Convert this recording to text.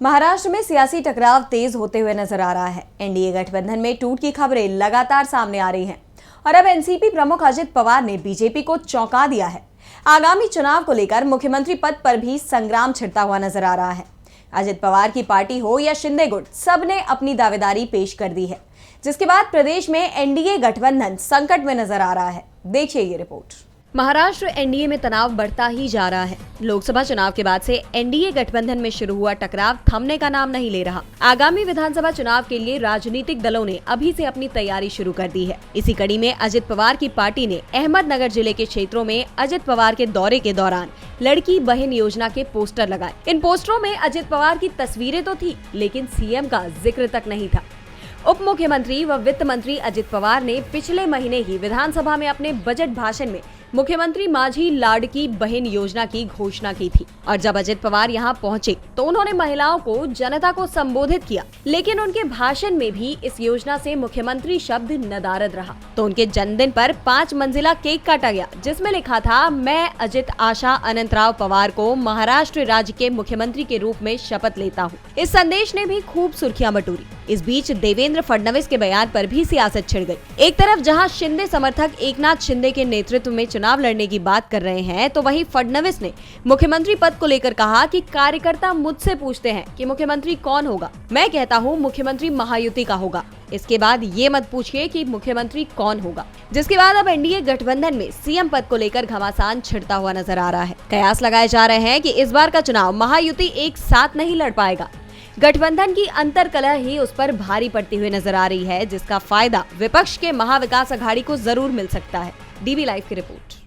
महाराष्ट्र में सियासी टकराव तेज होते हुए नजर आ रहा है। एनडीए गठबंधन में टूट की खबरें लगातार सामने आ रही हैं और अब एनसीपी प्रमुख अजित पवार ने बीजेपी को चौंका दिया है। आगामी चुनाव को लेकर मुख्यमंत्री पद पर भी संग्राम छिड़ता हुआ नजर आ रहा है। अजित पवार की पार्टी हो या शिंदे गुट, सबने अपनी दावेदारी पेश कर दी है, जिसके बाद प्रदेश में एनडीए गठबंधन संकट में नजर आ रहा है। देखिए ये रिपोर्ट। महाराष्ट्र एनडीए में तनाव बढ़ता ही जा रहा है। लोकसभा चुनाव के बाद से एनडीए गठबंधन में शुरू हुआ टकराव थमने का नाम नहीं ले रहा। आगामी विधानसभा चुनाव के लिए राजनीतिक दलों ने अभी से अपनी तैयारी शुरू कर दी है। इसी कड़ी में अजित पवार की पार्टी ने अहमदनगर जिले के क्षेत्रों में अजित पवार के दौरे के दौरान लड़की बहन योजना के पोस्टर लगाए। इन पोस्टरों में अजित पवार की तस्वीरें तो थी, लेकिन सीएम का जिक्र तक नहीं था। उप मुख्यमंत्री व वित्त मंत्री अजित पवार ने पिछले महीने ही विधानसभा में अपने बजट भाषण में मुख्यमंत्री माझी लाडकी बहन योजना की घोषणा की थी और जब अजित पवार यहां पहुंचे तो उन्होंने महिलाओं को, जनता को संबोधित किया, लेकिन उनके भाषण में भी इस योजना से मुख्यमंत्री शब्द नदारद रहा। तो उनके जन्मदिन पर 5 मंजिला केक काटा गया, जिसमें लिखा था, मैं अजित आशा अनंतराव पवार को महाराष्ट्र राज्य के मुख्यमंत्री के रूप में शपथ लेता हूँ। इस संदेश ने भी खूब सुर्खियां बटोरी। इस बीच देवेंद्र फडणवीस के बयान पर भी सियासत छिड़ गई। एक तरफ जहां शिंदे समर्थक एकनाथ शिंदे के नेतृत्व में चुनाव लड़ने की बात कर रहे हैं, तो वहीं फडणवीस ने मुख्यमंत्री पद को लेकर कहा कि कार्यकर्ता मुझसे पूछते हैं कि मुख्यमंत्री कौन होगा। मैं कहता हूं मुख्यमंत्री महायुति का होगा। इसके बाद ये मत पूछिए कि मुख्यमंत्री कौन होगा। जिसके बाद अब एनडीए गठबंधन में सीएम पद को लेकर घमासान छिड़ता हुआ नजर आ रहा है। कयास लगाए जा रहे हैं कि इस बार का चुनाव महायुति एक साथ नहीं लड़ पाएगा। गठबंधन की अंतरकलह ही उस पर भारी पड़ती हुई नजर आ रही है, जिसका फायदा विपक्ष के महाविकास अघाड़ी को जरूर मिल सकता है। डीबी लाइव की रिपोर्ट।